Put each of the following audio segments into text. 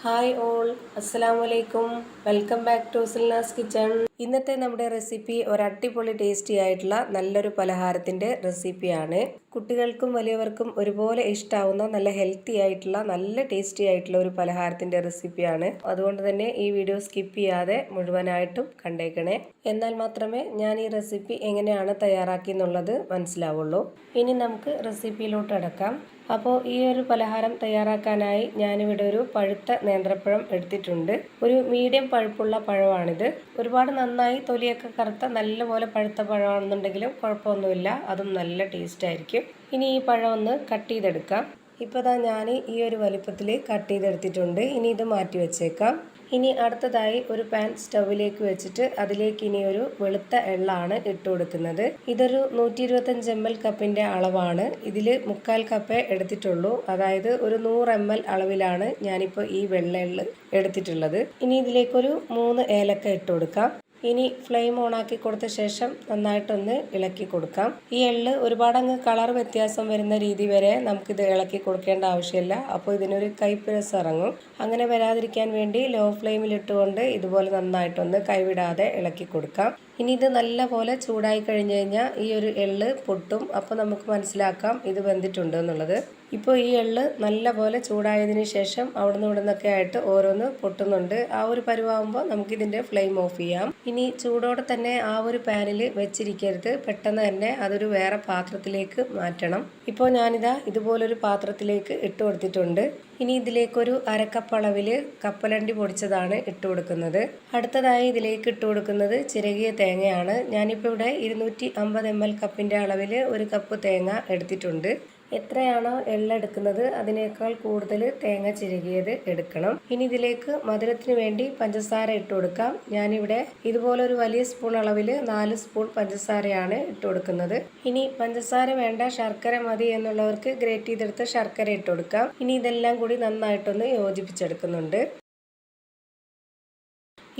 Hi all, അസ്സലാമലൈക്കും. Welcome back to Silna's kitchen. ഇന്നത്തെ നമ്മുടെ റെസിപ്പി ഒരു അടിപൊളി ടേസ്റ്റി ആയിട്ടുള്ള നല്ലൊരു പലഹാരത്തിൻ്റെ റെസിപ്പിയാണ്. കുട്ടികൾക്കും വലിയവർക്കും ഒരുപോലെ ഇഷ്ടാവുന്ന നല്ല ഹെൽത്തി ആയിട്ടുള്ള നല്ല ടേസ്റ്റി ആയിട്ടുള്ള ഒരു പലഹാരത്തിൻ്റെ റെസിപ്പിയാണ്. അതുകൊണ്ട് തന്നെ ഈ വീഡിയോ സ്കിപ്പ് ചെയ്യാതെ മുഴുവനായിട്ടും കണ്ടേക്കണേ. എന്നാൽ മാത്രമേ ഞാൻ ഈ റെസിപ്പി എങ്ങനെയാണ് തയ്യാറാക്കി എന്നുള്ളത് മനസ്സിലാവുള്ളൂ. ഇനി നമുക്ക് റെസിപ്പിയിലോട്ട് അടക്കാം. അപ്പോൾ ഈ ഒരു പലഹാരം തയ്യാറാക്കാനായി ഞാനിവിടെ ഒരു പഴുത്ത നേന്ത്രപ്പഴം എടുത്തിട്ടുണ്ട്. ഒരു മീഡിയം പഴുപ്പുള്ള പഴമാണിത്. ഒരുപാട് നന്നായി തൊലിയൊക്കെ കറുത്ത നല്ലപോലെ പഴുത്ത പഴമാണെന്നുണ്ടെങ്കിലും കുഴപ്പമൊന്നുമില്ല, അതും നല്ല ടേസ്റ്റ് ആയിരിക്കും. ഇനി ഈ പഴം ഒന്ന് കട്ട് ചെയ്തെടുക്കാം. ഇപ്പോൾ ഞാൻ ഈ ഒരു വലിപ്പത്തിൽ കട്ട് ചെയ്തെടുത്തിട്ടുണ്ട്. ഇനി ഇത് മാറ്റി വെച്ചേക്കാം. ഇനി അടുത്തതായി ഒരു പാൻ സ്റ്റൗവിലേക്ക് വെച്ചിട്ട് അതിലേക്ക് ഇനി ഒരു വെളുത്ത എള്ളാണ് ഇട്ട് കൊടുക്കുന്നത്. ഇതൊരു 125 ml കപ്പിൻ്റെ അളവാണ്. ഇതിൽ 1/4 കപ്പേ എടുത്തിട്ടുള്ളൂ. അതായത് ഒരു 100 ml അളവിലാണ് ഞാനിപ്പോൾ ഈ വെള്ള എള്ള് എടുത്തിട്ടുള്ളത്. ഇനി ഇതിലേക്കൊരു 3 ഏലക്ക ഇട്ട് കൊടുക്കാം. ഇനി ഫ്ലെയിം ഓണാക്കി കൊടുത്ത ശേഷം നന്നായിട്ടൊന്ന് ഇളക്കി കൊടുക്കാം. ഈ എള്ള് ഒരുപാടങ്ങ് കളർ വ്യത്യാസം വരുന്ന രീതി വരെ നമുക്കിത് ഇളക്കി കൊടുക്കേണ്ട ആവശ്യമില്ല. അപ്പോൾ ഇതിനൊരു കയ്പ്പ് രസം ഇറങ്ങും. അങ്ങനെ വരാതിരിക്കാൻ വേണ്ടി ലോ ഫ്ലെയിമിൽ ഇട്ടുകൊണ്ട് ഇതുപോലെ നന്നായിട്ടൊന്ന് കൈവിടാതെ ഇളക്കി കൊടുക്കാം. ഇനി ഇത് നല്ലപോലെ ചൂടായി കഴിഞ്ഞ് കഴിഞ്ഞാൽ ഈ ഒരു എള്ള് പൊട്ടും. അപ്പോൾ നമുക്ക് മനസ്സിലാക്കാം ഇത് വെന്തിട്ടുണ്ട് എന്നുള്ളത്. ഇപ്പോൾ ഈ എള്ള് നല്ലപോലെ ചൂടായതിന് ശേഷം അവിടുന്ന് ഇവിടുന്നൊക്കെ ആയിട്ട് ഓരോന്ന് പൊട്ടുന്നുണ്ട്. ആ ഒരു പരുവാകുമ്പോൾ നമുക്കിതിൻ്റെ ഫ്ലെയിം ഓഫ് ചെയ്യാം. ഇനി ചൂടോടെ തന്നെ ആ ഒരു പാനിൽ വെച്ചിരിക്കരുത്, പെട്ടെന്ന് തന്നെ അതൊരു വേറെ പാത്രത്തിലേക്ക് മാറ്റണം. ഇപ്പോൾ ഞാനിതാ ഇതുപോലൊരു പാത്രത്തിലേക്ക് ഇട്ട് കൊടുത്തിട്ടുണ്ട്. ഇനി ഇതിലേക്കൊരു അരക്കപ്പ് അളവിൽ കപ്പലണ്ടി പൊടിച്ചതാണ് ഇട്ട് കൊടുക്കുന്നത്. അടുത്തതായി ഇതിലേക്ക് ഇട്ട് കൊടുക്കുന്നത് ചിരകിയ തേങ്ങയാണ്. ഞാനിപ്പോൾ ഇവിടെ 250 ml കപ്പിൻ്റെ അളവിൽ ഒരു കപ്പ് തേങ്ങ എടുത്തിട്ടുണ്ട്. എത്രയാണോ എള്ള എടുക്കുന്നത് അതിനേക്കാൾ കൂടുതൽ തേങ്ങ ചിരകിയത് എടുക്കണം. ഇനി ഇതിലേക്ക് മധുരത്തിന് വേണ്ടി പഞ്ചസാര ഇട്ട് കൊടുക്കാം. ഞാനിവിടെ ഇതുപോലെ ഒരു വലിയ സ്പൂൺ അളവിൽ 4 സ്പൂൺ പഞ്ചസാരയാണ് ഇട്ട് കൊടുക്കുന്നത്. ഇനി പഞ്ചസാര വേണ്ട, ശർക്കര മതി എന്നുള്ളവർക്ക് ഗ്രേറ്റ് ചെയ്തെടുത്ത് ശർക്കര ഇട്ട് കൊടുക്കാം. ഇനി ഇതെല്ലാം കൂടി നന്നായിട്ടൊന്ന് യോജിപ്പിച്ചെടുക്കുന്നുണ്ട്.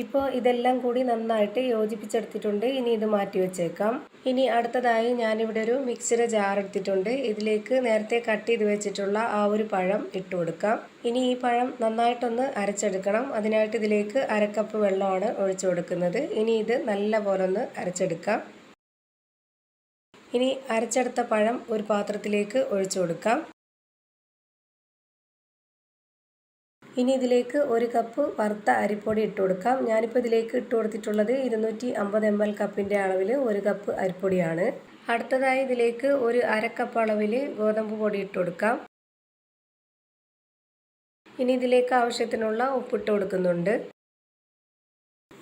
ഇപ്പോൾ ഇതെല്ലാം കൂടി നന്നായിട്ട് യോജിപ്പിച്ചെടുത്തിട്ടുണ്ട്. ഇനി ഇത് മാറ്റി വെച്ചേക്കാം. ഇനി അടുത്തതായി ഞാനിവിടെ ഒരു മിക്സിയുടെ ജാർ എടുത്തിട്ടുണ്ട്. ഇതിലേക്ക് നേരത്തെ കട്ട് ചെയ്ത് വെച്ചിട്ടുള്ള ആ ഒരു പഴം ഇട്ട് കൊടുക്കാം. ഇനി ഈ പഴം നന്നായിട്ടൊന്ന് അരച്ചെടുക്കണം. അതിനായിട്ട് ഇതിലേക്ക് അരക്കപ്പ് വെള്ളമാണ് ഒഴിച്ചു കൊടുക്കുന്നത്. ഇനി ഇത് നല്ല പോലെ ഒന്ന് അരച്ചെടുക്കാം. ഇനി അരച്ചെടുത്ത പഴം ഒരു പാത്രത്തിലേക്ക് ഒഴിച്ചു കൊടുക്കാം. ഇനി ഇതിലേക്ക് ഒരു കപ്പ് വറുത്ത അരിപ്പൊടി ഇട്ട് കൊടുക്കാം. ഞാനിപ്പോൾ ഇതിലേക്ക് ഇട്ട് കൊടുത്തിട്ടുള്ളത് 250 ml കപ്പിൻ്റെ അളവിൽ ഒരു കപ്പ് അരിപ്പൊടിയാണ്. അടുത്തതായി ഇതിലേക്ക് ഒരു അരക്കപ്പ് അളവിൽ ഗോതമ്പ് പൊടി ഇട്ട് കൊടുക്കാം. ഇനി ഇതിലേക്ക് ആവശ്യത്തിനുള്ള ഉപ്പിട്ട് കൊടുക്കുന്നുണ്ട്.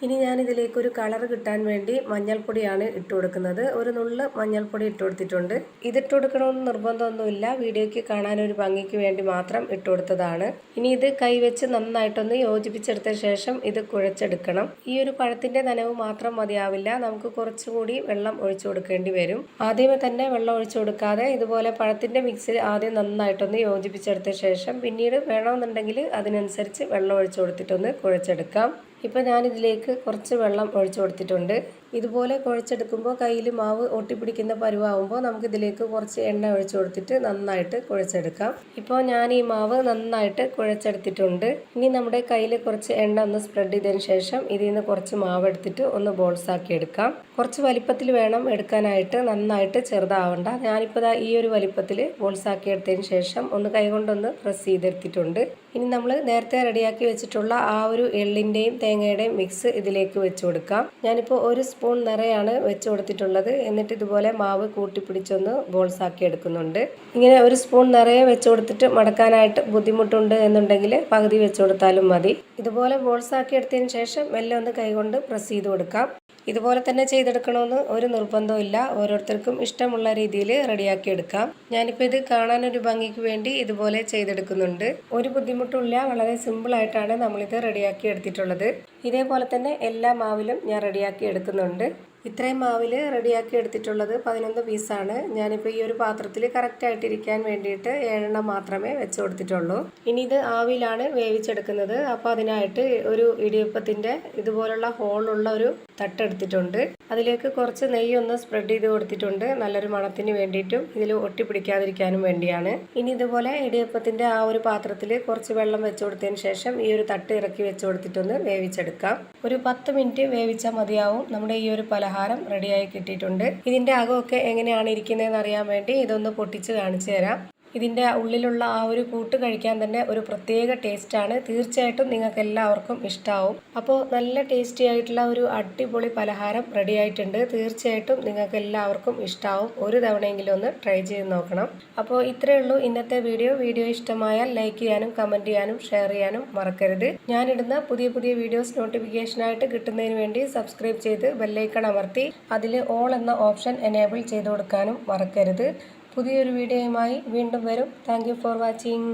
ഇനി ഞാനിതിലേക്ക് ഒരു കളർ കിട്ടാൻ വേണ്ടി മഞ്ഞൾപ്പൊടിയാണ് ഇട്ട് കൊടുക്കുന്നത്. ഒരു നുള്ള് മഞ്ഞൾപ്പൊടി ഇട്ട് കൊടുത്തിട്ടുണ്ട്. ഇതിട്ട് കൊടുക്കണമെന്ന് നിർബന്ധമൊന്നുമില്ല, വീഡിയോയ്ക്ക് കാണാനൊരു ഭംഗിക്ക് വേണ്ടി മാത്രം ഇട്ട് കൊടുത്തതാണ്. ഇനി ഇത് കൈവച്ച് നന്നായിട്ടൊന്ന് യോജിപ്പിച്ചെടുത്ത ശേഷം ഇത് കുഴച്ചെടുക്കണം. ഈ ഒരു പഴത്തിൻ്റെ നനവ് മാത്രം മതിയാവില്ല, നമുക്ക് കുറച്ചുകൂടി വെള്ളം ഒഴിച്ചു കൊടുക്കേണ്ടി വരും. ആദ്യമേ തന്നെ വെള്ളം ഒഴിച്ചു കൊടുക്കാതെ ഇതുപോലെ പഴത്തിൻ്റെ മിക്സിൽ ആദ്യം നന്നായിട്ടൊന്ന് യോജിപ്പിച്ചെടുത്ത ശേഷം പിന്നീട് വേണമെന്നുണ്ടെങ്കിൽ അതിനനുസരിച്ച് വെള്ളം ഒഴിച്ചു കൊടുത്തിട്ടൊന്ന് കുഴച്ചെടുക്കാം. ഇപ്പോൾ ഞാനിതിലേക്ക് കുറച്ച് വെള്ളം ഒഴിച്ചു കൊടുത്തിട്ടുണ്ട്. ഇതുപോലെ കുഴച്ചെടുക്കുമ്പോൾ കയ്യിൽ മാവ് ഒട്ടിപ്പിടിക്കുന്ന പരുവാകുമ്പോൾ നമുക്കിതിലേക്ക് കുറച്ച് എണ്ണ ഒഴിച്ചു കൊടുത്തിട്ട് നന്നായിട്ട് കുഴച്ചെടുക്കാം. ഇപ്പോൾ ഞാൻ ഈ മാവ് നന്നായിട്ട് കുഴച്ചെടുത്തിട്ടുണ്ട്. ഇനി നമ്മുടെ കയ്യിൽ കുറച്ച് എണ്ണ ഒന്ന് സ്പ്രെഡ് ചെയ്തതിന് ശേഷം ഇതിൽ നിന്ന് കുറച്ച് മാവ് എടുത്തിട്ട് ഒന്ന് ബോൾസ് ആക്കി എടുക്കാം. കുറച്ച് വലിപ്പത്തിൽ വേണം എടുക്കാനായിട്ട്, നന്നായിട്ട് ചെറുതാവണ്ട. ഞാനിപ്പോൾ ഈ ഒരു വലിപ്പത്തിൽ ബോൾസ് ആക്കി എടുത്തതിന് ശേഷം ഒന്ന് കൈകൊണ്ടൊന്ന് പ്രസ് ചെയ്തെടുത്തിട്ടുണ്ട്. ഇനി നമ്മൾ നേരത്തെ റെഡിയാക്കി വെച്ചിട്ടുള്ള ആ ഒരു എള്ളിൻ്റെയും തേങ്ങയുടെയും മിക്സ് ഇതിലേക്ക് വെച്ച് കൊടുക്കാം. ഞാനിപ്പോൾ ഒരു സ്പൂൺ നിറയാണ് വെച്ച് കൊടുത്തിട്ടുള്ളത്. എന്നിട്ട് ഇതുപോലെ മാവ് കൂട്ടിപ്പിടിച്ചൊന്ന് ബോൾസ് ആക്കി എടുക്കുന്നുണ്ട്. ഇങ്ങനെ ഒരു സ്പൂൺ നിറയെ വെച്ച് കൊടുത്തിട്ട് മടക്കാനായിട്ട് ബുദ്ധിമുട്ടുണ്ട് എന്നുണ്ടെങ്കിൽ പകുതി വെച്ച് കൊടുത്താലും മതി. ഇതുപോലെ ബോൾസ് ആക്കി എടുത്തതിന് ശേഷം മെല്ലെ ഒന്ന് കൈകൊണ്ട് പ്രസ് ചെയ്ത് കൊടുക്കാം. ഇതുപോലെ തന്നെ ചെയ്തെടുക്കണമെന്ന് ഒരു നിർബന്ധമില്ല, ഓരോരുത്തർക്കും ഇഷ്ടമുള്ള രീതിയിൽ റെഡിയാക്കി എടുക്കാം. ഞാനിപ്പോൾ ഇത് കാണാനൊരു ഭംഗിക്ക് വേണ്ടി ഇതുപോലെ ചെയ്തെടുക്കുന്നുണ്ട്. ഒരു ബുദ്ധിമുട്ടുമില്ല, വളരെ സിമ്പിളായിട്ടാണ് നമ്മളിത് റെഡിയാക്കി എടുത്തിട്ടുള്ളത്. ഇതേപോലെ തന്നെ എല്ലാ മാവിലും ഞാൻ റെഡിയാക്കി എടുക്കുന്നുണ്ട്. ഇത്രയും മാവിൽ റെഡിയാക്കി എടുത്തിട്ടുള്ളത് 11 പീസാണ്. ഞാനിപ്പോൾ ഈ ഒരു പാത്രത്തിൽ കറക്റ്റായിട്ടിരിക്കാൻ വേണ്ടിയിട്ട് 7 മാത്രമേ വെച്ച് കൊടുത്തിട്ടുള്ളൂ. ഇനി ഇത് ആവിയിലാണ് വേവിച്ചെടുക്കുന്നത്. അപ്പോൾ അതിനായിട്ട് ഒരു ഇടിയപ്പത്തിൻ്റെ ഇതുപോലുള്ള ഹോളുള്ള ഒരു തട്ടെടുത്തിട്ടുണ്ട്. അതിലേക്ക് കുറച്ച് നെയ്യ് ഒന്ന് സ്പ്രെഡ് ചെയ്ത് കൊടുത്തിട്ടുണ്ട്, നല്ലൊരു മണത്തിന് വേണ്ടിയിട്ടും ഇതിൽ ഒട്ടിപ്പിടിക്കാതിരിക്കാനും വേണ്ടിയാണ്. ഇനി ഇതുപോലെ ഇടിയപ്പത്തിൻ്റെ ആ ഒരു പാത്രത്തിൽ കുറച്ച് വെള്ളം വെച്ച് കൊടുത്തതിന് ശേഷം ഈ ഒരു തട്ട് ഇറക്കി വെച്ച് കൊടുത്തിട്ടൊന്ന് വേവിച്ചെടുക്കാം. ഒരു 10 മിനിറ്റ് വേവിച്ചാൽ മതിയാവും. നമ്മുടെ ഈ ഒരു പലഹാരം റെഡിയായി കിട്ടിയിട്ടുണ്ട്. ഇതിൻ്റെ അകമൊക്കെ എങ്ങനെയാണ് ഇരിക്കുന്നതെന്ന് അറിയാൻ വേണ്ടി ഇതൊന്ന് പൊട്ടിച്ച് കാണിച്ചു തരാം. ഇതിൻ്റെ ഉള്ളിലുള്ള ആ ഒരു കൂട്ട് കഴിക്കാൻ തന്നെ ഒരു പ്രത്യേക ടേസ്റ്റാണ്. തീർച്ചയായിട്ടും നിങ്ങൾക്ക് എല്ലാവർക്കും ഇഷ്ടമാവും. അപ്പോൾ നല്ല ടേസ്റ്റി ആയിട്ടുള്ള ഒരു അടിപൊളി പലഹാരം റെഡി ആയിട്ടുണ്ട്. തീർച്ചയായിട്ടും നിങ്ങൾക്ക് എല്ലാവർക്കും ഇഷ്ടമാവും. ഒരു തവണയെങ്കിലും ഒന്ന് ട്രൈ ചെയ്ത് നോക്കണം. അപ്പോൾ ഇത്രയേ ഉള്ളൂ ഇന്നത്തെ വീഡിയോ ഇഷ്ടമായാൽ ലൈക്ക് ചെയ്യാനും കമൻറ്റ് ചെയ്യാനും ഷെയർ ചെയ്യാനും മറക്കരുത്. ഞാനിടുന്ന പുതിയ വീഡിയോസ് നോട്ടിഫിക്കേഷനായിട്ട് കിട്ടുന്നതിന് വേണ്ടി സബ്സ്ക്രൈബ് ചെയ്ത് ബെല്ലൈക്കൺ അമർത്തി അതിൽ ഓൾ എന്ന ഓപ്ഷൻ എനേബിൾ ചെയ്ത് കൊടുക്കാനും മറക്കരുത്. പുതിയൊരു വീഡിയോയുമായി വീണ്ടും വരും. Thank you for watching.